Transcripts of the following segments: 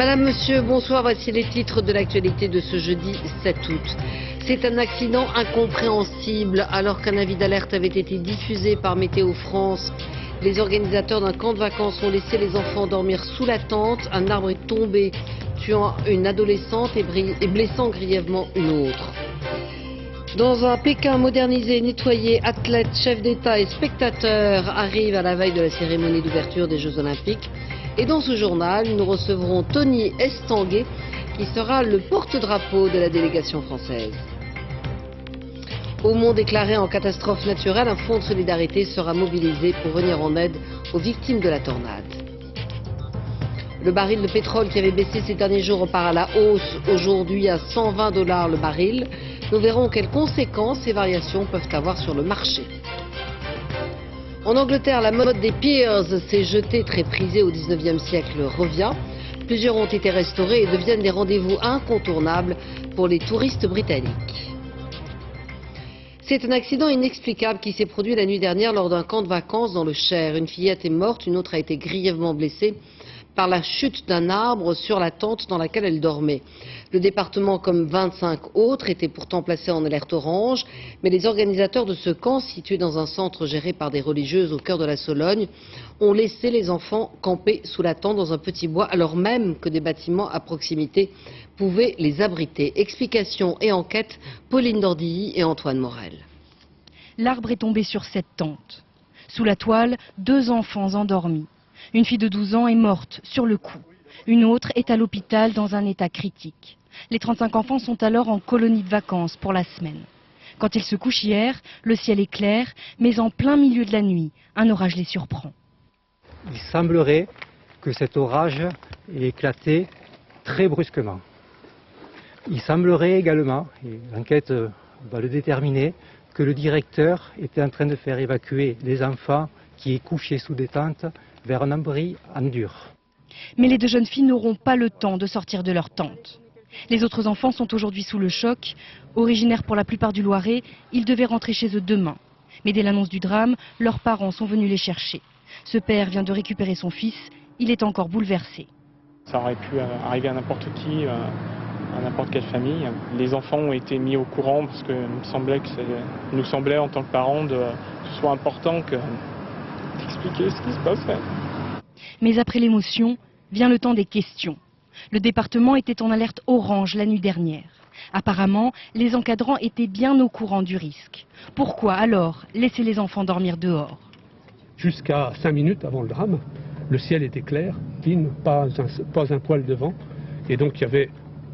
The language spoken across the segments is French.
Madame, Monsieur, bonsoir. Voici les titres de l'actualité de ce jeudi 7 août. C'est un accident incompréhensible. Alors qu'un avis d'alerte avait été diffusé par Météo France, les organisateurs d'un camp de vacances ont laissé les enfants dormir sous la tente. Un arbre est tombé, tuant une adolescente et blessant grièvement une autre. Dans un Pékin modernisé, nettoyé, athlètes, chefs d'État et spectateurs arrivent à la veille de la cérémonie d'ouverture des Jeux Olympiques. Et dans ce journal, nous recevrons Tony Estanguet, qui sera le porte-drapeau de la délégation française. Au Mont déclaré en catastrophe naturelle, un fonds de solidarité sera mobilisé pour venir en aide aux victimes de la tornade. Le baril de pétrole qui avait baissé ces derniers jours repart à la hausse, aujourd'hui à 120 $ le baril. Nous verrons quelles conséquences ces variations peuvent avoir sur le marché. En Angleterre, la mode des piers, ces jetés très prisés au 19e siècle, revient. Plusieurs ont été restaurés et deviennent des rendez-vous incontournables pour les touristes britanniques. C'est un accident inexplicable qui s'est produit la nuit dernière lors d'un camp de vacances dans le Cher. Une fillette est morte, une autre a été grièvement blessée par la chute d'un arbre sur la tente dans laquelle elle dormait. Le département, comme 25 autres, était pourtant placé en alerte orange, mais les organisateurs de ce camp, situé dans un centre géré par des religieuses au cœur de la Sologne, ont laissé les enfants camper sous la tente dans un petit bois, alors même que des bâtiments à proximité pouvaient les abriter. Explications et enquêtes, Pauline Dordilly et Antoine Morel. L'arbre est tombé sur cette tente. Sous la toile, 2 enfants endormis. Une fille de 12 ans est morte sur le coup. Une autre est à l'hôpital dans un état critique. Les 35 enfants sont alors en colonie de vacances pour la semaine. Quand ils se couchent hier, le ciel est clair, mais en plein milieu de la nuit, un orage les surprend. Il semblerait que cet orage ait éclaté très brusquement. Il semblerait également, et l'enquête va le déterminer, que le directeur était en train de faire évacuer les enfants qui est couché sous des tentes vers un abri en dur. Mais les 2 jeunes filles n'auront pas le temps de sortir de leur tente. Les autres enfants sont aujourd'hui sous le choc. Originaires pour la plupart du Loiret, ils devaient rentrer chez eux demain. Mais dès l'annonce du drame, leurs parents sont venus les chercher. Ce père vient de récupérer son fils, il est encore bouleversé. Ça aurait pu arriver à n'importe qui, à n'importe quelle famille. Les enfants ont été mis au courant parce que nous semblait en tant que parents que ce soit important d'expliquer ce qui se passait. Mais après l'émotion, vient le temps des questions. Le département était en alerte orange la nuit dernière. Apparemment, les encadrants étaient bien au courant du risque. Pourquoi alors laisser les enfants dormir dehors? Jusqu'à 5 minutes avant le drame, le ciel était clair, clean, pas un poil de vent. Et donc il n'y avait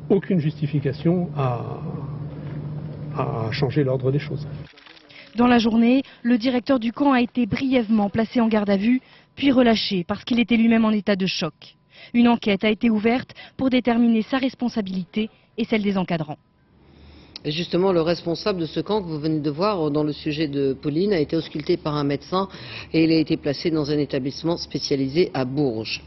aucune justification à changer l'ordre des choses. Dans la journée, le directeur du camp a été brièvement placé en garde à vue, puis relâché parce qu'il était lui-même en état de choc. Une enquête a été ouverte pour déterminer sa responsabilité et celle des encadrants. Et justement, le responsable de ce camp que vous venez de voir dans le sujet de Pauline a été ausculté par un médecin et il a été placé dans un établissement spécialisé à Bourges.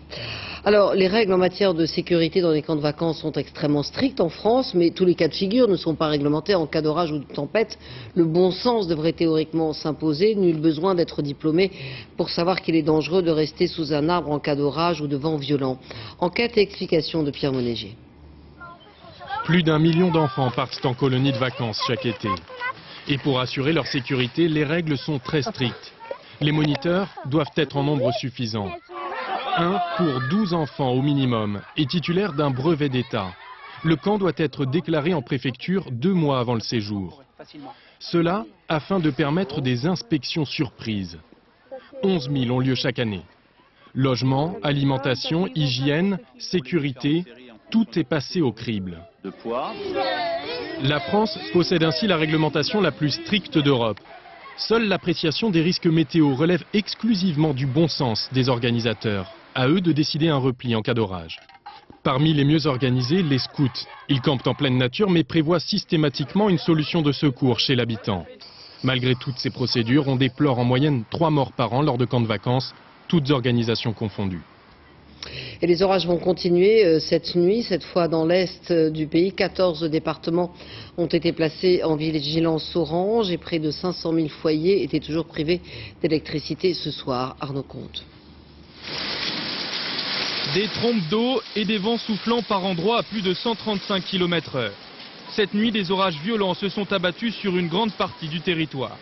Alors, les règles en matière de sécurité dans les camps de vacances sont extrêmement strictes en France, mais tous les cas de figure ne sont pas réglementés en cas d'orage ou de tempête. Le bon sens devrait théoriquement s'imposer. Nul besoin d'être diplômé pour savoir qu'il est dangereux de rester sous un arbre en cas d'orage ou de vent violent. Enquête et explication de Pierre Monégier. Plus d'1 million d'enfants partent en colonie de vacances chaque été. Et pour assurer leur sécurité, les règles sont très strictes. Les moniteurs doivent être en nombre suffisant. 1 pour 12 enfants au minimum et titulaire d'un brevet d'État. Le camp doit être déclaré en préfecture 2 mois avant le séjour. Cela afin de permettre des inspections surprises. 11 000 ont lieu chaque année. Logement, alimentation, hygiène, sécurité, tout est passé au crible. La France possède ainsi la réglementation la plus stricte d'Europe. Seule l'appréciation des risques météo relève exclusivement du bon sens des organisateurs. À eux de décider un repli en cas d'orage. Parmi les mieux organisés, les scouts. Ils campent en pleine nature mais prévoient systématiquement une solution de secours chez l'habitant. Malgré toutes ces procédures, on déplore en moyenne 3 morts par an lors de camps de vacances, toutes organisations confondues. Et les orages vont continuer cette nuit, cette fois dans l'est du pays. 14 départements ont été placés en vigilance orange et près de 500 000 foyers étaient toujours privés d'électricité ce soir. Arnaud Comte. Des trompes d'eau et des vents soufflant par endroits à plus de 135 km/h. Cette nuit, des orages violents se sont abattus sur une grande partie du territoire.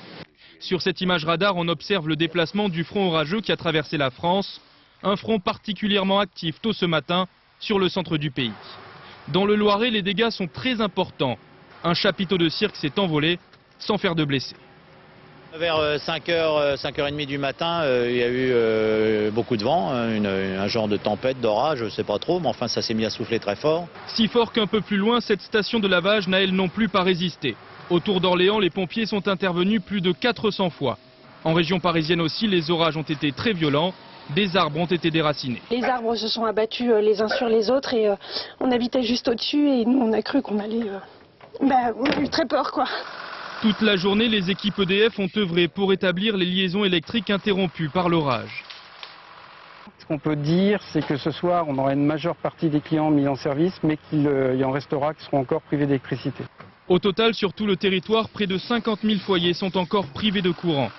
Sur cette image radar, on observe le déplacement du front orageux qui a traversé la France. Un front particulièrement actif tôt ce matin sur le centre du pays. Dans le Loiret, les dégâts sont très importants. Un chapiteau de cirque s'est envolé sans faire de blessés. Vers 5h, 5h30 du matin, il y a eu beaucoup de vent, un genre de tempête, d'orage, je ne sais pas trop, mais enfin ça s'est mis à souffler très fort. Si fort qu'un peu plus loin, cette station de lavage n'a elle non plus pas résisté. Autour d'Orléans, les pompiers sont intervenus plus de 400 fois. En région parisienne aussi, les orages ont été très violents. Des arbres ont été déracinés. Les arbres se sont abattus les uns sur les autres et on habitait juste au-dessus et nous on a cru qu'on allait... on a eu très peur quoi. Toute la journée, les équipes EDF ont œuvré pour établir les liaisons électriques interrompues par l'orage. Ce qu'on peut dire, c'est que ce soir, on aura une majeure partie des clients mis en service, mais qu'il y en restera qui seront encore privés d'électricité. Au total, sur tout le territoire, près de 50 000 foyers sont encore privés de courant.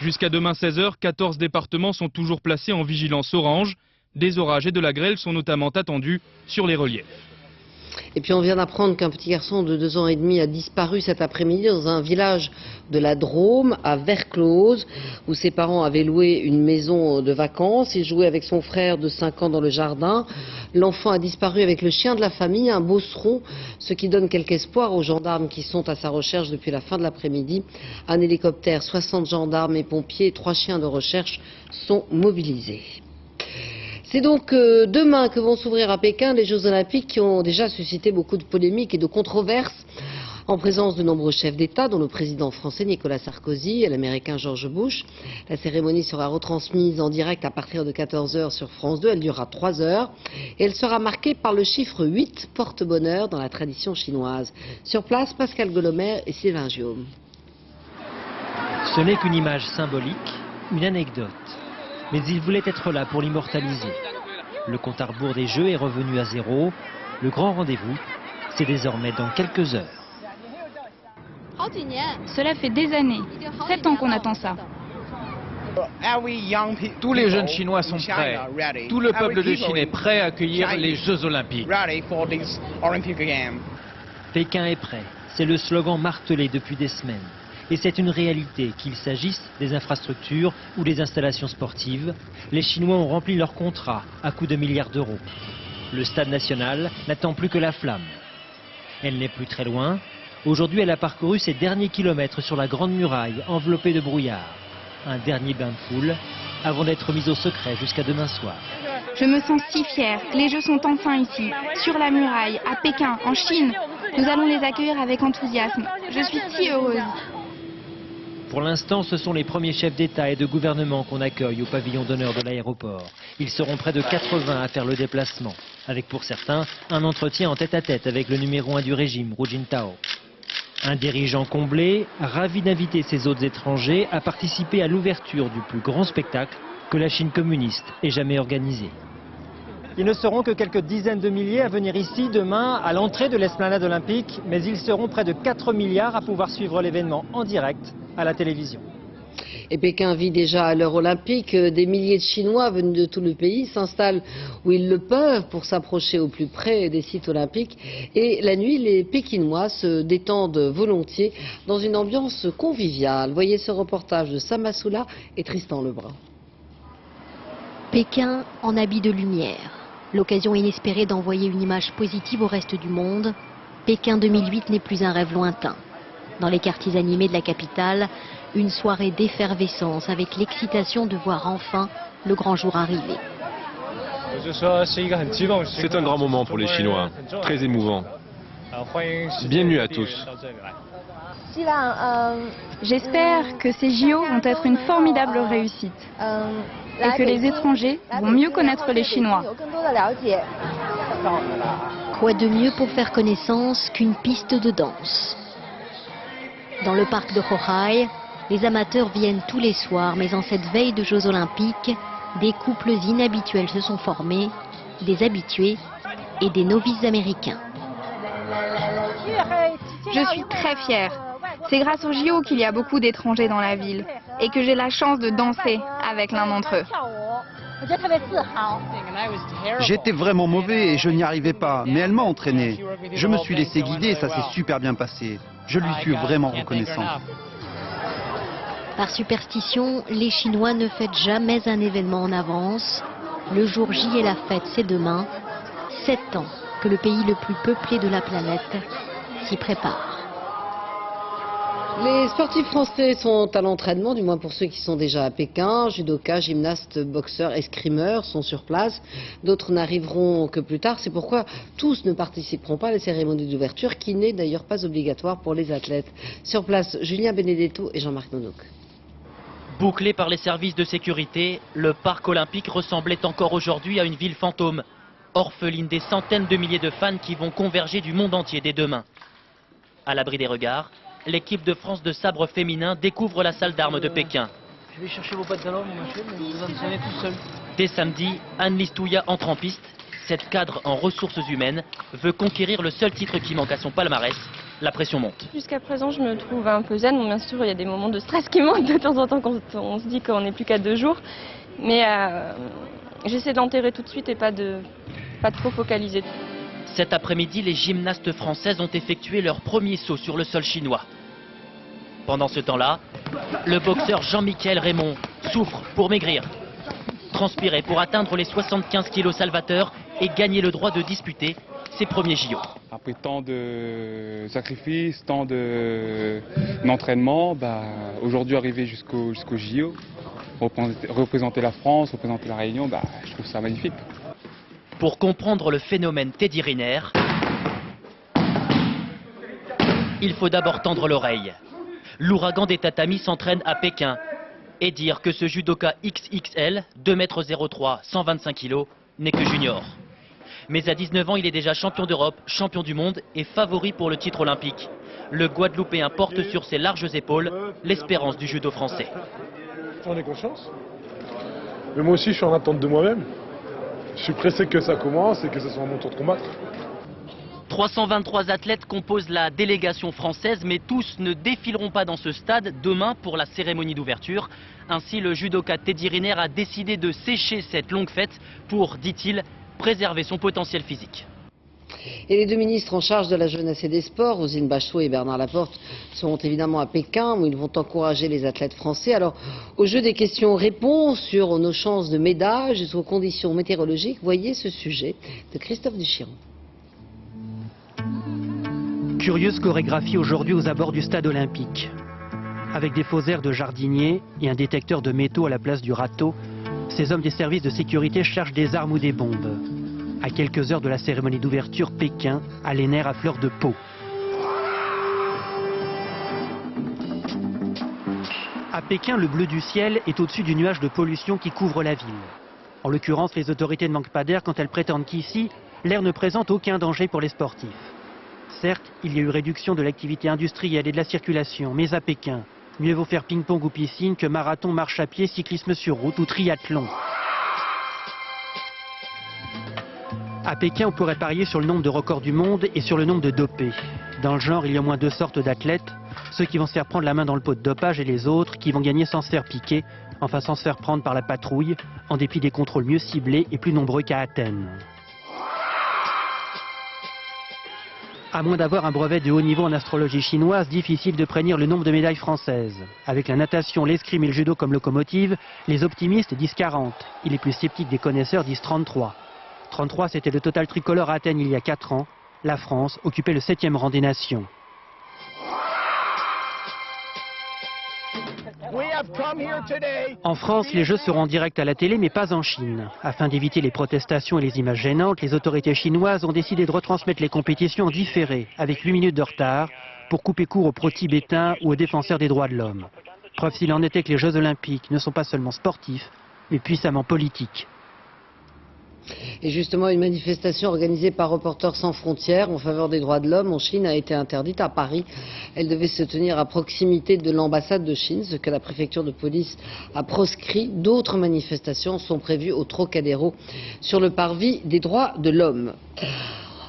Jusqu'à demain 16h, 14 départements sont toujours placés en vigilance orange. Des orages et de la grêle sont notamment attendus sur les reliefs. Et puis on vient d'apprendre qu'un petit garçon de 2 ans et demi a disparu cet après-midi dans un village de la Drôme, à Verclose, où ses parents avaient loué une maison de vacances. Il jouait avec son frère de 5 ans dans le jardin. L'enfant a disparu avec le chien de la famille, un beauceron, ce qui donne quelque espoir aux gendarmes qui sont à sa recherche depuis la fin de l'après-midi. Un hélicoptère, 60 gendarmes et pompiers et 3 chiens de recherche sont mobilisés. C'est donc demain que vont s'ouvrir à Pékin les Jeux Olympiques qui ont déjà suscité beaucoup de polémiques et de controverses en présence de nombreux chefs d'État, dont le président français Nicolas Sarkozy et l'américain George Bush. La cérémonie sera retransmise en direct à partir de 14h sur France 2. Elle durera 3 heures et elle sera marquée par le chiffre 8, porte-bonheur dans la tradition chinoise. Sur place, Pascal Golomer et Sylvain Giaume. Ce n'est qu'une image symbolique, une anecdote. Mais il voulait être là pour l'immortaliser. Le compte à rebours des Jeux est revenu à zéro. Le grand rendez-vous, c'est désormais dans quelques heures. Cela fait des années, 7 ans qu'on attend ça. Tous les jeunes Chinois sont prêts. Tout le peuple de Chine est prêt à accueillir les Jeux Olympiques. Pékin est prêt. C'est le slogan martelé depuis des semaines. Et c'est une réalité, qu'il s'agisse des infrastructures ou des installations sportives. Les Chinois ont rempli leur contrat à coût de milliards d'euros. Le stade national n'attend plus que la flamme. Elle n'est plus très loin. Aujourd'hui, elle a parcouru ses derniers kilomètres sur la Grande Muraille, enveloppée de brouillard. Un dernier bain de foule, avant d'être mise au secret jusqu'à demain soir. Je me sens si fière. Les Jeux sont enfin ici, sur la muraille, à Pékin, en Chine. Nous allons les accueillir avec enthousiasme. Je suis si heureuse. Pour l'instant, ce sont les premiers chefs d'État et de gouvernement qu'on accueille au pavillon d'honneur de l'aéroport. Ils seront près de 80 à faire le déplacement, avec pour certains un entretien en tête-à-tête avec le numéro 1 du régime, Hu Jintao. Un dirigeant comblé, ravi d'inviter ces autres étrangers à participer à l'ouverture du plus grand spectacle que la Chine communiste ait jamais organisé. Ils ne seront que quelques dizaines de milliers à venir ici demain à l'entrée de l'esplanade olympique, mais ils seront près de 4 milliards à pouvoir suivre l'événement en direct à la télévision. Et Pékin vit déjà à l'heure olympique. Des milliers de Chinois venus de tout le pays s'installent où ils le peuvent pour s'approcher au plus près des sites olympiques. Et la nuit, les Pékinois se détendent volontiers dans une ambiance conviviale. Voyez ce reportage de Sam Assoula et Tristan Lebrun. Pékin en habit de lumière. L'occasion inespérée d'envoyer une image positive au reste du monde. Pékin 2008 n'est plus un rêve lointain. Dans les quartiers animés de la capitale, une soirée d'effervescence avec l'excitation de voir enfin le grand jour arriver. C'est un grand moment pour les Chinois, très émouvant. Bienvenue à tous. J'espère que ces JO vont être une formidable réussite et que les étrangers vont mieux connaître les Chinois. Quoi de mieux pour faire connaissance qu'une piste de danse? Dans le parc de Hohhot, les amateurs viennent tous les soirs, mais en cette veille de Jeux Olympiques, des couples inhabituels se sont formés, des habitués et des novices américains. Je suis très fière. C'est grâce aux JO qu'il y a beaucoup d'étrangers dans la ville et que j'ai la chance de danser avec l'un d'entre eux. J'étais vraiment mauvais et je n'y arrivais pas, mais elle m'a entraîné. Je me suis laissé guider et ça s'est super bien passé. Je lui suis vraiment reconnaissant. Par superstition, les Chinois ne fêtent jamais un événement en avance. Le jour J et la fête, c'est demain. 7 ans que le pays le plus peuplé de la planète s'y prépare. Les sportifs français sont à l'entraînement, du moins pour ceux qui sont déjà à Pékin. Judokas, gymnastes, boxeurs, escrimeurs sont sur place. D'autres n'arriveront que plus tard. C'est pourquoi tous ne participeront pas à la cérémonie d'ouverture, qui n'est d'ailleurs pas obligatoire pour les athlètes. Sur place, Julien Benedetto et Jean-Marc Nonoc. Bouclé par les services de sécurité, le parc olympique ressemblait encore aujourd'hui à une ville fantôme, orpheline des centaines de milliers de fans qui vont converger du monde entier dès demain. À l'abri des regards, l'équipe de France de sabre féminin découvre la salle d'armes de Pékin. Je vais chercher vos pantalons, mon monsieur, mais vous entraînez tout seul. Dès samedi, Anne-Lise Touillat entre en piste. Cette cadre en ressources humaines veut conquérir le seul titre qui manque à son palmarès. La pression monte. Jusqu'à présent, je me trouve un peu zen. Bon, bien sûr, il y a des moments de stress qui montent de temps en temps quand on se dit qu'on n'est plus qu'à 2 jours. Mais j'essaie de l'enterrer tout de suite et pas trop focaliser. Cet après-midi, les gymnastes françaises ont effectué leur premier saut sur le sol chinois. Pendant ce temps-là, le boxeur Jean-Michel Raymond souffre pour maigrir. Transpirer pour atteindre les 75 kilos salvateurs et gagner le droit de disputer ses premiers JO. Après tant de sacrifices, tant d'entraînement, aujourd'hui arriver jusqu'au JO, représenter la France, représenter la Réunion, je trouve ça magnifique. Pour comprendre le phénomène Teddy Riner, il faut d'abord tendre l'oreille. L'ouragan des tatamis s'entraîne à Pékin. Et dire que ce judoka XXL, 2,03 m, 125 kg, n'est que junior. Mais à 19 ans, il est déjà champion d'Europe, champion du monde et favori pour le titre olympique. Le Guadeloupéen porte sur ses larges épaules l'espérance du judo français. J'en ai conscience. Mais moi aussi, je suis en attente de moi-même. Je suis pressé que ça commence et que ce soit mon tour de combattre. 323 athlètes composent la délégation française, mais tous ne défileront pas dans ce stade demain pour la cérémonie d'ouverture. Ainsi, le judoka Teddy Riner a décidé de sécher cette longue fête pour, dit-il, préserver son potentiel physique. Et les deux ministres en charge de la jeunesse et des sports, Roselyne Bachelot et Bernard Laporte, seront évidemment à Pékin, où ils vont encourager les athlètes français. Alors, au jeu des questions-réponses sur nos chances de médailles jusqu'aux conditions météorologiques, voyez ce sujet de Christophe Duchiron. Curieuse chorégraphie aujourd'hui aux abords du stade olympique. Avec des faux airs de jardiniers et un détecteur de métaux à la place du râteau, ces hommes des services de sécurité cherchent des armes ou des bombes. À quelques heures de la cérémonie d'ouverture, Pékin a les nerfs à fleur de peau. À Pékin, le bleu du ciel est au-dessus du nuage de pollution qui couvre la ville. En l'occurrence, les autorités ne manquent pas d'air quand elles prétendent qu'ici, l'air ne présente aucun danger pour les sportifs. Certes, il y a eu réduction de l'activité industrielle et de la circulation, mais à Pékin, mieux vaut faire ping-pong ou piscine que marathon, marche à pied, cyclisme sur route ou triathlon. À Pékin, on pourrait parier sur le nombre de records du monde et sur le nombre de dopés. Dans le genre, il y a au moins 2 sortes d'athlètes, ceux qui vont se faire prendre la main dans le pot de dopage et les autres qui vont gagner sans se faire piquer, enfin sans se faire prendre par la patrouille, en dépit des contrôles mieux ciblés et plus nombreux qu'à Athènes. À moins d'avoir un brevet de haut niveau en astrologie chinoise, difficile de prédire le nombre de médailles françaises. Avec la natation, l'escrime et le judo comme locomotive, les optimistes disent 40 et les plus sceptiques des connaisseurs disent 33. 33, c'était le total tricolore à Athènes il y a 4 ans. La France occupait le 7e rang des nations. En France, les Jeux seront en direct à la télé, mais pas en Chine. Afin d'éviter les protestations et les images gênantes, les autorités chinoises ont décidé de retransmettre les compétitions en différé, avec 8 minutes de retard, pour couper court aux pro-tibétains ou aux défenseurs des droits de l'homme. Preuve s'il en était que les Jeux olympiques ne sont pas seulement sportifs, mais puissamment politiques. Et justement, une manifestation organisée par Reporters sans frontières en faveur des droits de l'homme en Chine a été interdite à Paris. Elle devait se tenir à proximité de l'ambassade de Chine, ce que la préfecture de police a proscrit. D'autres manifestations sont prévues au Trocadéro sur le parvis des droits de l'homme.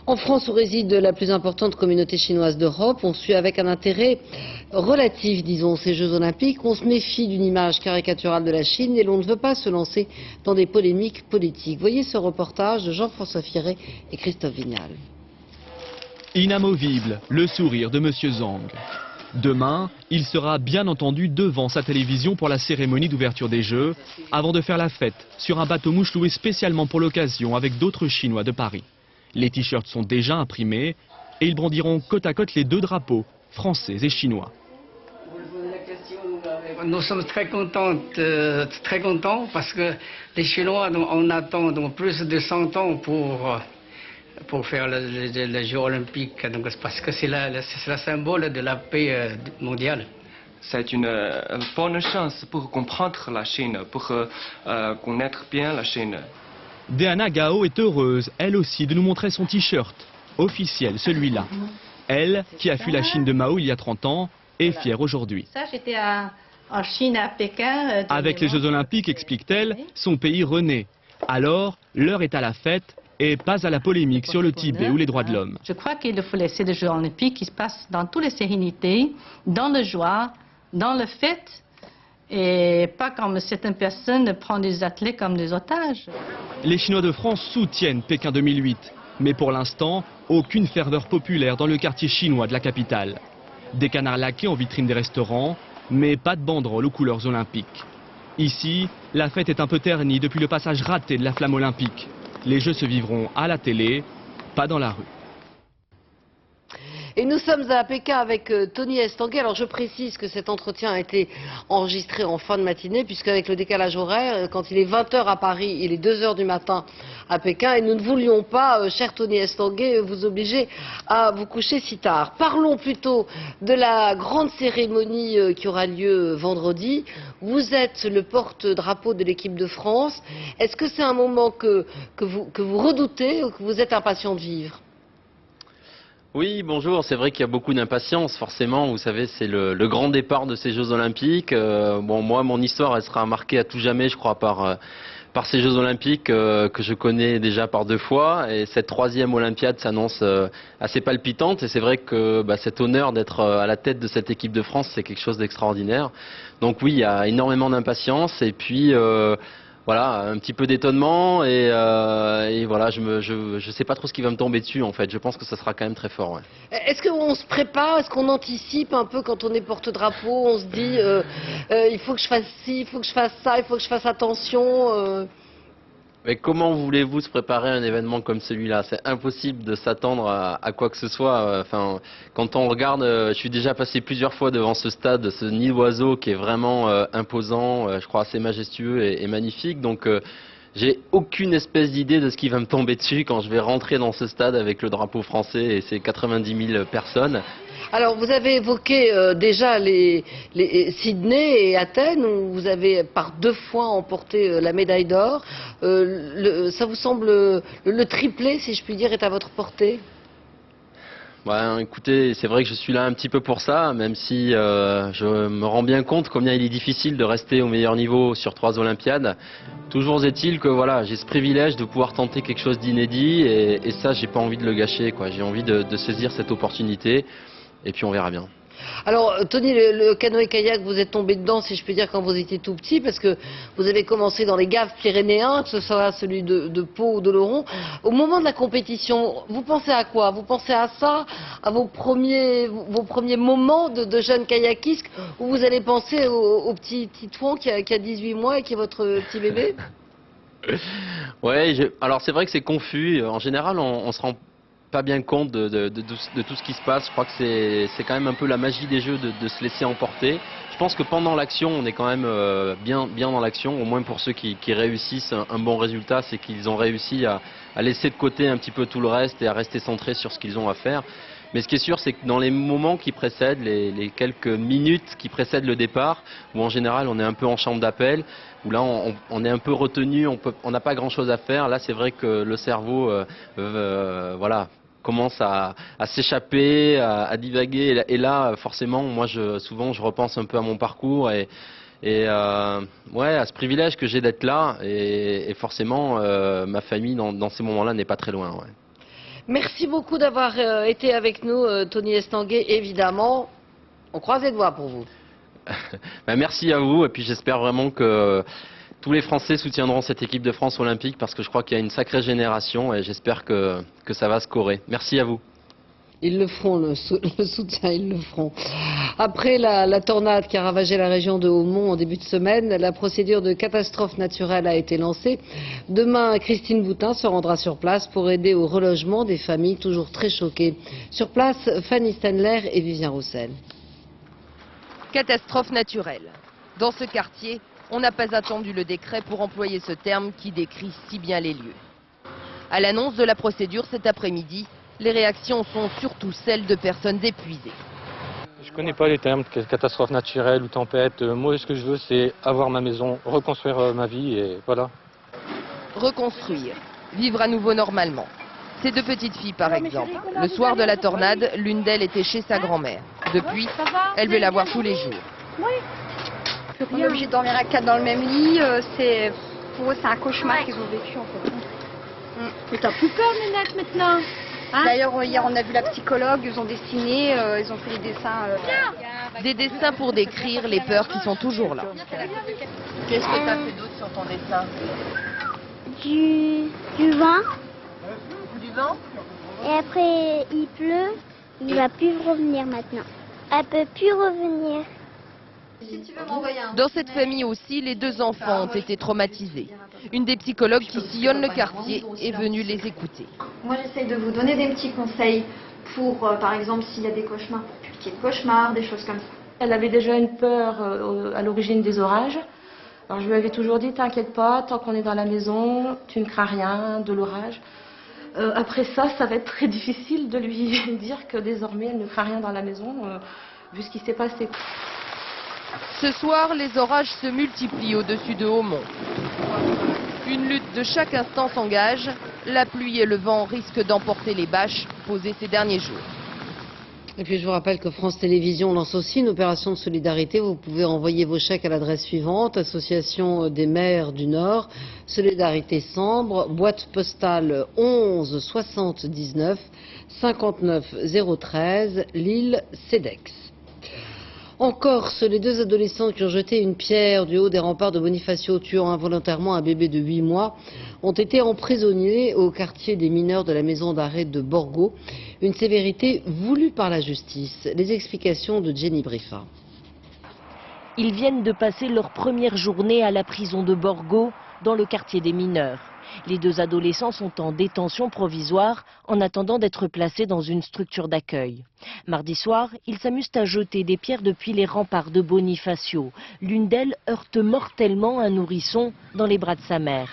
En France, où réside la plus importante communauté chinoise d'Europe, on suit avec un intérêt relatif, disons, ces Jeux Olympiques. On se méfie d'une image caricaturale de la Chine et l'on ne veut pas se lancer dans des polémiques politiques. Voyez ce reportage de Jean-François Firret et Christophe Vignal. Inamovible, le sourire de Monsieur Zhang. Demain, il sera bien entendu devant sa télévision pour la cérémonie d'ouverture des Jeux, avant de faire la fête sur un bateau-mouche loué spécialement pour l'occasion avec d'autres Chinois de Paris. Les t-shirts sont déjà imprimés et ils brandiront côte à côte les deux drapeaux, français et chinois. Nous sommes très contents parce que les Chinois, on attend donc plus de 100 ans pour faire les Jeux Olympiques, donc, parce que c'est le symbole de la paix mondiale. C'est une bonne chance pour comprendre la Chine, pour connaître bien la Chine. Diana Gao est heureuse, elle aussi, de nous montrer son t-shirt, officiel celui-là. Elle, qui a fui la Chine de Mao il y a 30 ans, est fière aujourd'hui. Ça, j'étais en Chine, à Pékin. Avec les Jeux Olympiques, explique-t-elle, son pays renaît. Alors, l'heure est à la fête et pas à la polémique sur le Tibet ou les droits de l'homme. Je crois qu'il faut laisser les Jeux Olympiques qui se passent dans toutes les sérénités, dans la joie, dans le fête, et pas comme certaines personnes prennent des athlètes comme des otages. Les Chinois de France soutiennent Pékin 2008, mais pour l'instant, aucune ferveur populaire dans le quartier chinois de la capitale. Des canards laqués en vitrine des restaurants, mais pas de banderoles aux couleurs olympiques. Ici, la fête est un peu ternie depuis le passage raté de la flamme olympique. Les Jeux se vivront à la télé, pas dans la rue. Et nous sommes à Pékin avec Tony Estanguet. Alors je précise que cet entretien a été enregistré en fin de matinée, puisqu'avec le décalage horaire, quand il est 20h à Paris, il est 2h du matin à Pékin. Et nous ne voulions pas, cher Tony Estanguet, vous obliger à vous coucher si tard. Parlons plutôt de la grande cérémonie qui aura lieu vendredi. Vous êtes le porte-drapeau de l'équipe de France. Est-ce que c'est un moment que vous redoutez ou que vous êtes impatient de vivre ? Oui, bonjour. C'est vrai qu'il y a beaucoup d'impatience, forcément. Vous savez, c'est le grand départ de ces Jeux Olympiques. Bon, moi, mon histoire, elle sera marquée à tout jamais, je crois, par ces Jeux Olympiques que je connais déjà par 2 fois. Et cette 3e Olympiade s'annonce assez palpitante. Et c'est vrai que cet honneur d'être à la tête de cette équipe de France, c'est quelque chose d'extraordinaire. Donc oui, il y a énormément d'impatience. Et puis... voilà, un petit peu d'étonnement et voilà, je sais pas trop ce qui va me tomber dessus en fait. Je pense que ça sera quand même très fort. Ouais. Est-ce qu'on se prépare, est-ce qu'on anticipe un peu quand on est porte-drapeau? On se dit, il faut que je fasse ci, il faut que je fasse ça, il faut que je fasse attention Mais comment voulez-vous se préparer à un événement comme celui-là? C'est impossible de s'attendre à quoi que ce soit. Enfin, quand on regarde, je suis déjà passé plusieurs fois devant ce stade, ce nid d'oiseaux qui est vraiment imposant, je crois assez majestueux et magnifique. Donc j'ai aucune espèce d'idée de ce qui va me tomber dessus quand je vais rentrer dans ce stade avec le drapeau français et ses 90 000 personnes. Alors, vous avez évoqué déjà les Sydney et Athènes, où vous avez par 2 fois emporté la médaille d'or. Ça vous semble le triplé, si je puis dire, est à votre portée? Écoutez, c'est vrai que je suis là un petit peu pour ça, même si je me rends bien compte combien il est difficile de rester au meilleur niveau sur 3 Olympiades. Toujours est-il que voilà, j'ai ce privilège de pouvoir tenter quelque chose d'inédit et ça, j'ai pas envie de le gâcher, quoi. J'ai envie de saisir cette opportunité. Et puis on verra bien. Alors Tony, le canoë-kayak, vous êtes tombé dedans, si je peux dire, quand vous étiez tout petit, parce que vous avez commencé dans les gaves pyrénéens, que ce soit celui de Pau ou de Laurent. Au moment de la compétition, vous pensez à quoi? Vous pensez à ça, à vos premiers moments de jeune kayakiste, ou vous allez penser au petit Titouan qui a 18 mois et qui est votre petit bébé? Ouais, alors c'est vrai que c'est confus. En général, on se rend pas bien compte de tout ce qui se passe. Je crois que c'est quand même un peu la magie des Jeux de se laisser emporter. Je pense que pendant l'action, on est quand même bien dans l'action, au moins pour ceux qui réussissent un bon résultat, c'est qu'ils ont réussi à laisser de côté un petit peu tout le reste et à rester centrés sur ce qu'ils ont à faire. Mais ce qui est sûr, c'est que dans les moments qui précèdent, les quelques minutes qui précèdent le départ, où en général on est un peu en chambre d'appel, où là on est un peu retenu, on n'a pas grand chose à faire, là c'est vrai que le cerveau voilà, commence à s'échapper, à divaguer. Et là, forcément, moi, souvent, je repense un peu à mon parcours et ouais, à ce privilège que j'ai d'être là. Et forcément, ma famille, dans ces moments-là, n'est pas très loin. Ouais. Merci beaucoup d'avoir été avec nous, Tony Estanguet. Évidemment, on croise les doigts pour vous. Merci à vous, et puis j'espère vraiment que tous les Français soutiendront cette équipe de France olympique, parce que je crois qu'il y a une sacrée génération, et j'espère que ça va scorer. Merci à vous. Ils le feront, le soutien, ils le feront. Après la tornade qui a ravagé la région de Hautmont en début de semaine, la procédure de catastrophe naturelle a été lancée. Demain, Christine Boutin se rendra sur place pour aider au relogement des familles toujours très choquées. Sur place, Fanny Stenler et Vivien Roussel. Catastrophe naturelle. Dans ce quartier, on n'a pas attendu le décret pour employer ce terme qui décrit si bien les lieux. À l'annonce de la procédure cet après-midi, les réactions sont surtout celles de personnes épuisées. Je ne connais pas les termes de catastrophe naturelle ou tempête. Moi, ce que je veux, c'est avoir ma maison, reconstruire ma vie et voilà. Reconstruire, vivre à nouveau normalement. Ces deux petites filles, par exemple. Le soir de la tornade, l'une d'elles était chez sa grand-mère. Depuis, elle veut la voir tous les jours. Oui. On est obligé de dormir à 4 dans le même lit. Pour eux, c'est un cauchemar qu'ils ont vécu, en fait. Mais t'as plus peur, Nénette, maintenant? Hein? D'ailleurs, hier, on a vu la psychologue, ils ont dessiné, ils ont fait les dessins. Des dessins pour décrire les peurs qui sont toujours là. Qu'est-ce que tu as fait d'autre sur ton dessin? Du vent. Du vent? Et après, il pleut, il va plus revenir maintenant. Elle peut plus revenir. Dans cette famille aussi, les deux enfants ont été traumatisés. Une des psychologues qui sillonne le quartier est venue les écouter. Moi, j'essaye de vous donner des petits conseils pour, par exemple, s'il y a des cauchemars, pour plus qu'il y ait de cauchemars, des choses comme ça. Elle avait déjà une peur à l'origine des orages. Alors je lui avais toujours dit, t'inquiète pas, tant qu'on est dans la maison, tu ne crains rien de l'orage. Après ça va être très difficile de lui dire que désormais elle ne craint rien dans la maison, vu ce qui s'est passé. Ce soir, les orages se multiplient au-dessus de Hautmont. Une lutte de chaque instant s'engage. La pluie et le vent risquent d'emporter les bâches posées ces derniers jours. Et puis je vous rappelle que France Télévisions lance aussi une opération de solidarité. Vous pouvez envoyer vos chèques à l'adresse suivante: Association des maires du Nord, Solidarité Sambre, boîte postale 11 79 59 013, Lille, CEDEX. En Corse, les deux adolescents qui ont jeté une pierre du haut des remparts de Bonifacio, tuant involontairement un bébé de 8 mois, ont été emprisonnés au quartier des mineurs de la maison d'arrêt de Borgo. Une sévérité voulue par la justice. Les explications de Jenny Briffa. Ils viennent de passer leur première journée à la prison de Borgo, dans le quartier des mineurs. Les deux adolescents sont en détention provisoire en attendant d'être placés dans une structure d'accueil. Mardi soir, ils s'amusent à jeter des pierres depuis les remparts de Bonifacio. L'une d'elles heurte mortellement un nourrisson dans les bras de sa mère.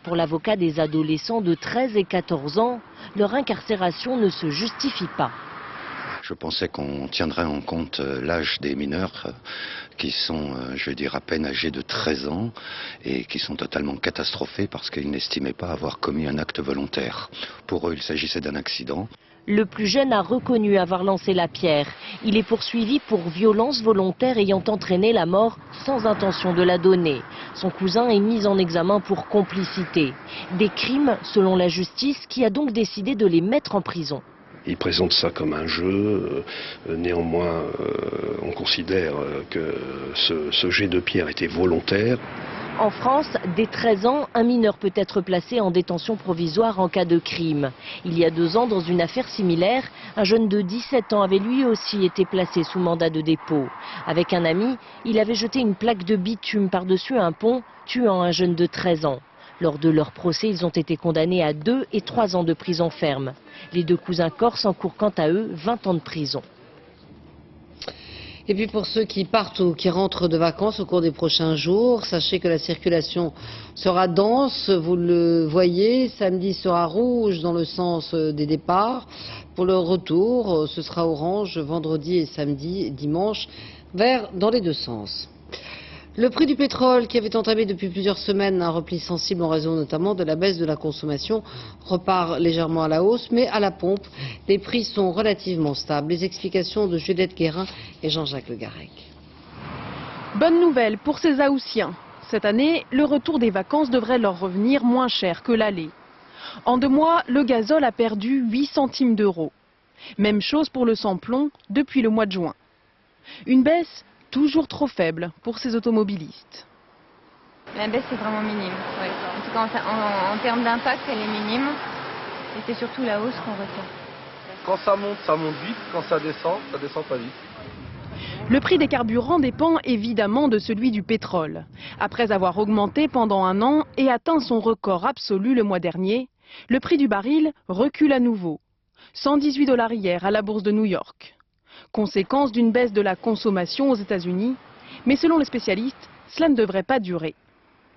Pour l'avocat des adolescents de 13 et 14 ans, leur incarcération ne se justifie pas. Je pensais qu'on tiendrait en compte l'âge des mineurs qui sont, je veux dire, à peine âgés de 13 ans et qui sont totalement catastrophés parce qu'ils n'estimaient pas avoir commis un acte volontaire. Pour eux, il s'agissait d'un accident. Le plus jeune a reconnu avoir lancé la pierre. Il est poursuivi pour violence volontaire ayant entraîné la mort sans intention de la donner. Son cousin est mis en examen pour complicité. Des crimes, selon la justice, qui a donc décidé de les mettre en prison. Ils présentent ça comme un jeu, néanmoins on considère que ce jet de pierre était volontaire. En France, dès 13 ans, un mineur peut être placé en détention provisoire en cas de crime. Il y a 2 ans, dans une affaire similaire, un jeune de 17 ans avait lui aussi été placé sous mandat de dépôt. Avec un ami, il avait jeté une plaque de bitume par-dessus un pont, tuant un jeune de 13 ans. Lors de leur procès, ils ont été condamnés à 2 et 3 ans de prison ferme. Les deux cousins corses encourent quant à eux 20 ans de prison. Et puis pour ceux qui partent ou qui rentrent de vacances au cours des prochains jours, sachez que la circulation sera dense, vous le voyez. Samedi sera rouge dans le sens des départs. Pour le retour, ce sera orange vendredi et samedi, dimanche, vert dans les deux sens. Le prix du pétrole, qui avait entamé depuis plusieurs semaines un repli sensible en raison notamment de la baisse de la consommation, repart légèrement à la hausse, mais à la pompe, les prix sont relativement stables. Les explications de Juliette Guérin et Jean-Jacques Le Garec. Bonne nouvelle pour ces Haussiens. Cette année, le retour des vacances devrait leur revenir moins cher que l'aller. En 2 mois, le gazole a perdu 8 centimes d'euros. Même chose pour le sans-plomb depuis le mois de juin. Une baisse toujours trop faible pour ces automobilistes. La baisse est vraiment minime. Ouais. En tout cas, en termes d'impact, elle est minime. Et c'est surtout la hausse qu'on retient. Quand ça monte vite. Quand ça descend pas vite. Le prix des carburants dépend évidemment de celui du pétrole. Après avoir augmenté pendant 1 an et atteint son record absolu le mois dernier, le prix du baril recule à nouveau. 118 $ hier à la bourse de New York. Conséquence d'une baisse de la consommation aux États-Unis, mais selon les spécialistes, cela ne devrait pas durer.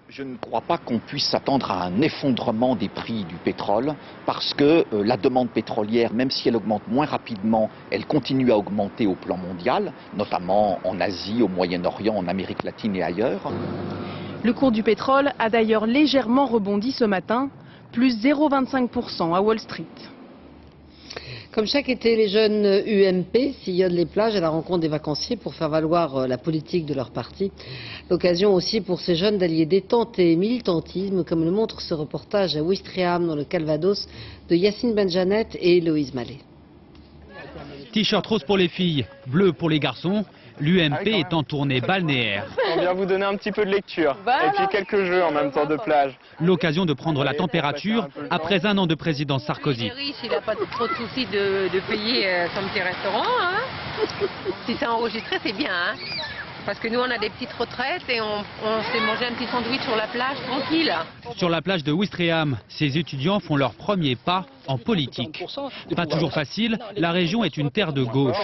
Je ne crois pas qu'on puisse s'attendre à un effondrement des prix du pétrole parce que la demande pétrolière, même si elle augmente moins rapidement, elle continue à augmenter au plan mondial, notamment en Asie, au Moyen-Orient, en Amérique latine et ailleurs. Le cours du pétrole a d'ailleurs légèrement rebondi ce matin, plus 0,25% à Wall Street. Comme chaque été, les jeunes UMP sillonnent les plages à la rencontre des vacanciers pour faire valoir la politique de leur parti. L'occasion aussi pour ces jeunes d'allier détente et militantisme, comme le montre ce reportage à Ouistreham dans le Calvados de Yacine Benjanet et Héloïse Mallet. T-shirt rose pour les filles, bleu pour les garçons. L'UMP est en tournée balnéaire. On vient vous donner un petit peu de lecture et puis quelques jeux en même temps de plage. L'occasion de prendre la température après 1 an de président Sarkozy. Il n'a pas trop de soucis de payer son petit restaurant. Hein. Si c'est enregistré, c'est bien. Hein. Parce que nous, on a des petites retraites et on s'est mangé un petit sandwich sur la plage, tranquille. Sur la plage de Ouistreham, ces étudiants font leur premier pas en politique. Pas toujours facile, la région est une terre de gauche.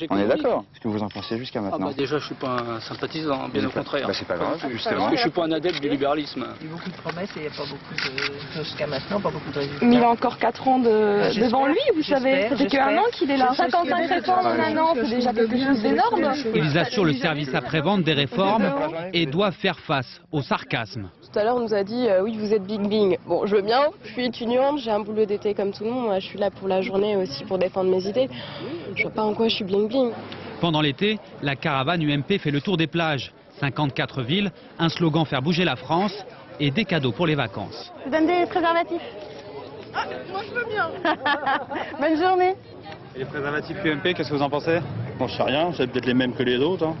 On est d'accord. Ce que vous en pensez jusqu'à maintenant? Déjà, je ne suis pas un sympathisant, bien au contraire. C'est pas grave, justement. Parce que je ne suis pas un adepte du libéralisme. Il y a eu beaucoup de promesses et il n'y a pas beaucoup jusqu'à maintenant, pas beaucoup de résultats. Mais il a encore 4 ans devant lui, vous savez. Ça fait qu'un an qu'il est là. 55 réformes en 1 an, c'est déjà quelque chose d'énorme. Ils assurent le service après-vente des réformes et doivent faire face au sarcasme. Tout à l'heure, on nous a dit oui, vous êtes Bing Bing. Bon, je veux bien, je suis étudiante, j'ai un boulot d'été comme tout le monde. Moi, je suis là pour la journée aussi pour défendre mes idées. Je vois pas en quoi je suis Bing Bing. Pendant l'été, la caravane UMP fait le tour des plages. 54 villes, un slogan faire bouger la France et des cadeaux pour les vacances. Je vous donne des préservatifs. Ah, moi je veux bien. Bonne journée. Et les préservatifs UMP, qu'est-ce que vous en pensez? Bon, je sais rien, c'est peut-être les mêmes que les autres. Hein.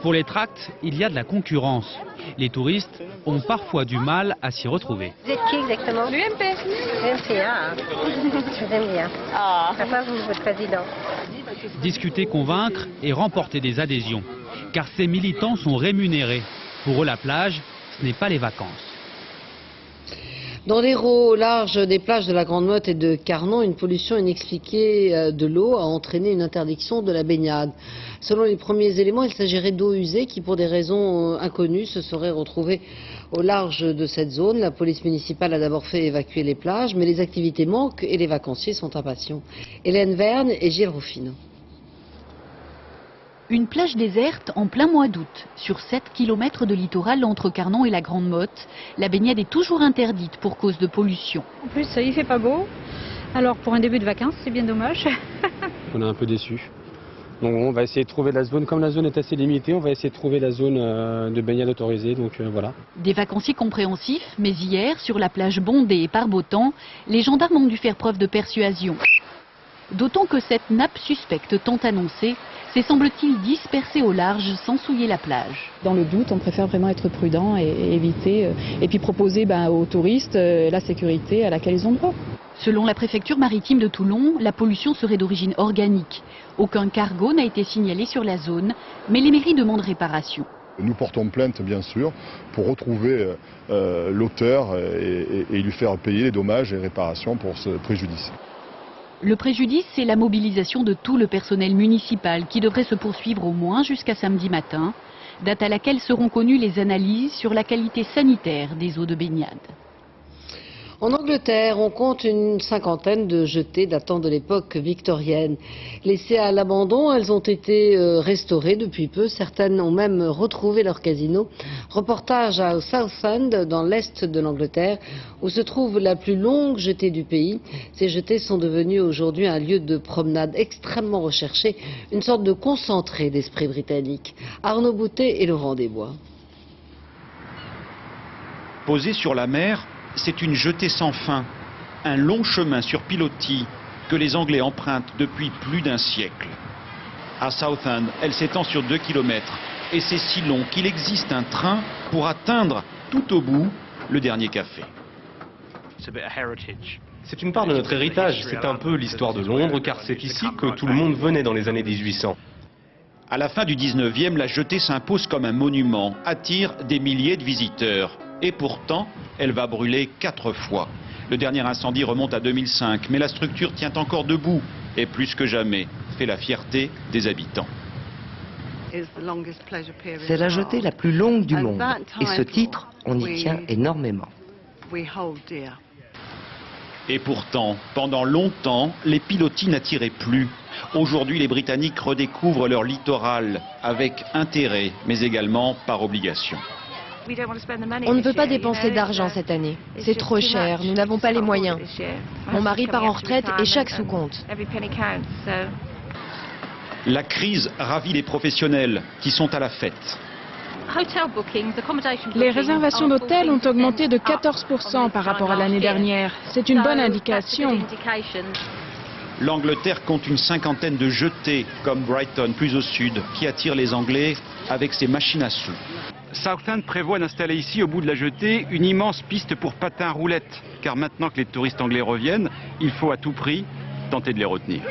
Pour les tracts, il y a de la concurrence. Les touristes ont parfois du mal à s'y retrouver. Vous êtes qui exactement? L'UMP. L'UMP, ah. Je vous aime bien. Ah. Papa, vous, votre président. Discuter, convaincre et remporter des adhésions. Car ces militants sont rémunérés. Pour eux, la plage, ce n'est pas les vacances. Dans l'Hérault, au large des plages de la Grande Motte et de Carnon, une pollution inexpliquée de l'eau a entraîné une interdiction de la baignade. Selon les premiers éléments, il s'agirait d'eau usée qui, pour des raisons inconnues, se serait retrouvée au large de cette zone. La police municipale a d'abord fait évacuer les plages, mais les activités manquent et les vacanciers sont impatients. Hélène Verne et Gilles Ruffino. Une plage déserte en plein mois d'août. Sur 7 km de littoral entre Carnon et la Grande Motte, la baignade est toujours interdite pour cause de pollution. En plus, il fait pas beau. Alors pour un début de vacances, c'est bien dommage. On est un peu déçus. Donc on va essayer de trouver la zone, comme la zone est assez limitée, on va essayer de trouver la zone de baignade autorisée, donc voilà. Des vacanciers compréhensifs, mais hier, sur la plage bondée et par beau temps, les gendarmes ont dû faire preuve de persuasion. D'autant que cette nappe suspecte tant annoncée s'est, semble-t-il, dispersée au large sans souiller la plage. Dans le doute, on préfère vraiment être prudent et éviter, et puis proposer aux touristes la sécurité à laquelle ils ont droit. Selon la préfecture maritime de Toulon, la pollution serait d'origine organique. Aucun cargo n'a été signalé sur la zone, mais les mairies demandent réparation. Nous portons plainte, bien sûr, pour retrouver l'auteur et lui faire payer les dommages et réparations pour ce préjudice. Le préjudice, c'est la mobilisation de tout le personnel municipal qui devrait se poursuivre au moins jusqu'à samedi matin, date à laquelle seront connues les analyses sur la qualité sanitaire des eaux de baignade. En Angleterre, on compte une 50aine de jetées datant de l'époque victorienne. Laissées à l'abandon, elles ont été restaurées depuis peu. Certaines ont même retrouvé leur casino. Reportage à Southend, dans l'est de l'Angleterre, où se trouve la plus longue jetée du pays. Ces jetées sont devenues aujourd'hui un lieu de promenade extrêmement recherché, une sorte de concentré d'esprit britannique. Arnaud Boutet et Laurent Desbois. Posée sur la mer, c'est une jetée sans fin. un long chemin sur pilotis que les Anglais empruntent depuis plus d'un siècle. À Southend, elle s'étend sur 2 km et c'est si long qu'il existe un train pour atteindre tout au bout le dernier café. C'est une part de notre héritage, c'est un peu l'histoire de Londres car c'est ici que tout le monde venait dans les années 1800. À la fin du 19e, la jetée s'impose comme un monument, attire des milliers de visiteurs. Et pourtant, elle va brûler 4 fois. Le dernier incendie remonte à 2005, mais la structure tient encore debout et plus que jamais fait la fierté des habitants. C'est la jetée la plus longue du monde et ce titre, on y tient énormément. Et pourtant, pendant longtemps, les pilotis n'attiraient plus. Aujourd'hui, les Britanniques redécouvrent leur littoral avec intérêt, mais également par obligation. On ne veut pas dépenser d'argent cette année. C'est trop cher, nous n'avons pas les moyens. Mon mari part en retraite et chaque sou compte. La crise ravit les professionnels qui sont à la fête. Les réservations d'hôtels ont augmenté de 14% par rapport à l'année dernière. C'est une bonne indication. L'Angleterre compte une 50aine de jetées, comme Brighton, plus au sud, qui attirent les Anglais avec ses machines à sous. Southend prévoit d'installer ici, au bout de la jetée, une immense piste pour patins roulettes. Car maintenant que les touristes anglais reviennent, il faut à tout prix tenter de les retenir.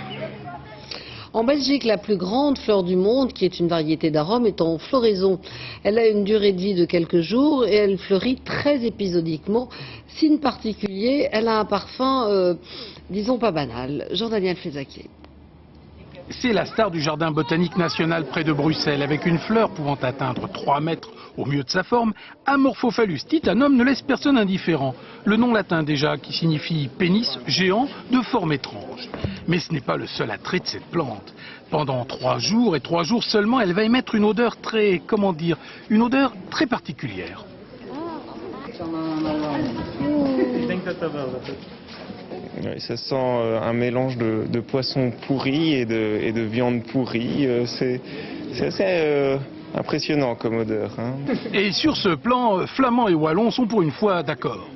En Belgique, la plus grande fleur du monde, qui est une variété d'arômes, est en floraison. Elle a une durée de vie de quelques jours et elle fleurit très épisodiquement. Signe particulier, elle a un parfum, disons pas banal. Jean-Daniel Flézaquier. C'est la star du jardin botanique national près de Bruxelles, avec une fleur pouvant atteindre 3 mètres au mieux de sa forme. Amorphophallus titanum ne laisse personne indifférent. Le nom latin déjà, qui signifie pénis géant de forme étrange. Mais ce n'est pas le seul attrait de cette plante. Pendant 3 jours, et 3 jours seulement, elle va émettre une odeur très, comment dire, une odeur très particulière. Oui, ça sent un mélange de poisson pourri et de viande pourrie. C'est assez impressionnant comme odeur. Hein. Et sur ce plan, Flamands et Wallons sont pour une fois d'accord.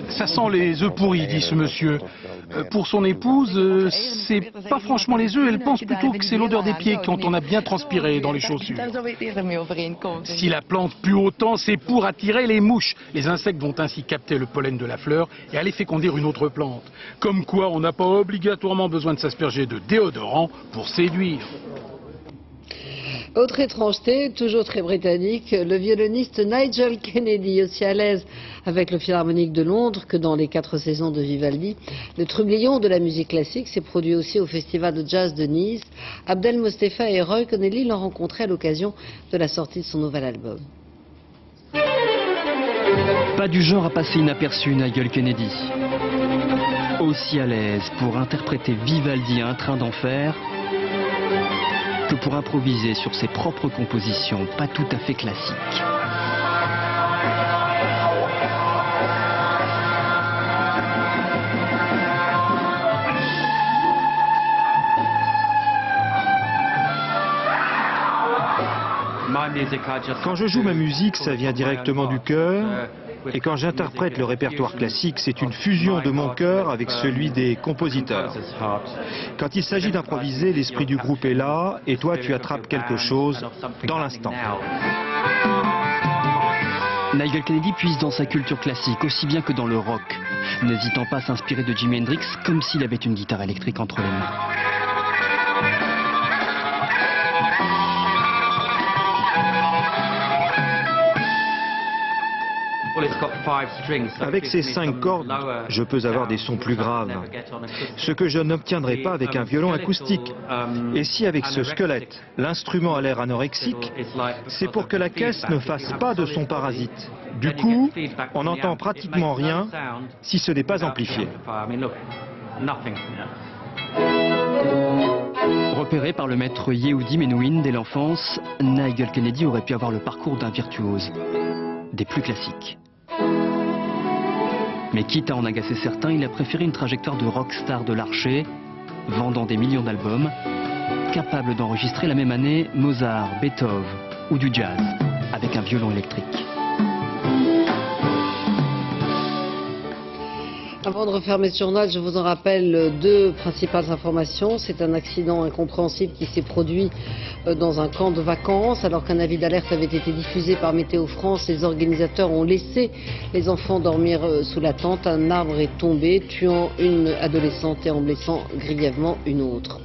Ça sent les œufs pourris, dit ce monsieur. Pour son épouse, c'est pas franchement les œufs, elle pense plutôt que c'est l'odeur des pieds quand on a bien transpiré dans les chaussures. Si la plante pue autant, c'est pour attirer les mouches. Les insectes vont ainsi capter le pollen de la fleur et aller féconder une autre plante. Comme quoi, on n'a pas obligatoirement besoin de s'asperger de déodorant pour séduire. Autre étrangeté, toujours très britannique, le violoniste Nigel Kennedy, aussi à l'aise avec le Philharmonique de Londres que dans les 4 saisons de Vivaldi. Le trublion de la musique classique s'est produit aussi au Festival de Jazz de Nice. Abdel Mostefa et Roy Connelly l'ont rencontré à l'occasion de la sortie de son nouvel album. Pas du genre à passer inaperçu, Nigel Kennedy. Aussi à l'aise pour interpréter Vivaldi à un train d'enfer que pour improviser sur ses propres compositions pas tout à fait classiques. Quand je joue ma musique, ça vient directement du cœur. Et quand j'interprète le répertoire classique, c'est une fusion de mon cœur avec celui des compositeurs. Quand il s'agit d'improviser, l'esprit du groupe est là, et toi tu attrapes quelque chose dans l'instant. Nigel Kennedy puise dans sa culture classique aussi bien que dans le rock, n'hésitant pas à s'inspirer de Jimi Hendrix comme s'il avait une guitare électrique entre les mains. Avec ces 5 cordes, je peux avoir des sons plus graves, ce que je n'obtiendrai pas avec un violon acoustique. Et si avec ce squelette, l'instrument a l'air anorexique, c'est pour que la caisse ne fasse pas de son parasite. Du coup, on n'entend pratiquement rien si ce n'est pas amplifié. Repéré par le maître Yehudi Menuhin dès l'enfance, Nigel Kennedy aurait pu avoir le parcours d'un virtuose, des plus classiques. Mais quitte à en agacer certains, il a préféré une trajectoire de rockstar de l'archer, vendant des millions d'albums, capable d'enregistrer la même année Mozart, Beethoven ou du jazz, avec un violon électrique. Avant de refermer ce journal, je vous en rappelle deux principales informations. C'est un accident incompréhensible qui s'est produit dans un camp de vacances. Alors qu'un avis d'alerte avait été diffusé par Météo France, les organisateurs ont laissé les enfants dormir sous la tente. Un arbre est tombé, tuant une adolescente et en blessant grièvement une autre.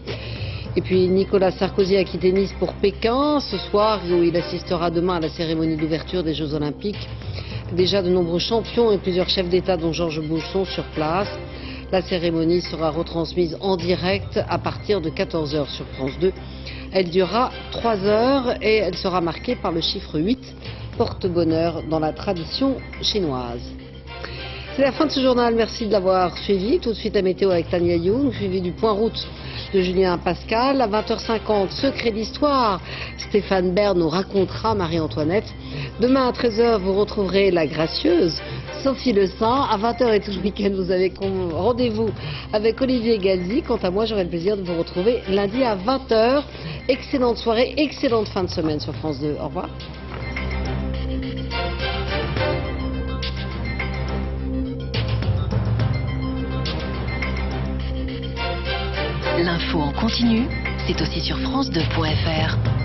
Et puis Nicolas Sarkozy a quitté Nice pour Pékin ce soir, où il assistera demain à la cérémonie d'ouverture des Jeux Olympiques. Déjà de nombreux champions et plusieurs chefs d'État dont Georges Bush sont sur place. La cérémonie sera retransmise en direct à partir de 14h sur France 2. Elle durera 3 heures et elle sera marquée par le chiffre 8, porte-bonheur dans la tradition chinoise. C'est la fin de ce journal, merci de l'avoir suivi. Tout de suite à météo avec Tania Young, suivi du point route de Julien Pascal. À 20h50, secret d'histoire, Stéphane Bern nous racontera Marie-Antoinette. Demain à 13h, vous retrouverez la gracieuse Sophie Le Saint. À 20h et tout le week-end, vous avez rendez-vous avec Olivier Galzi. Quant à moi, j'aurai le plaisir de vous retrouver lundi à 20h. Excellente soirée, excellente fin de semaine sur France 2. Au revoir. L'info en continu, c'est aussi sur France2.fr.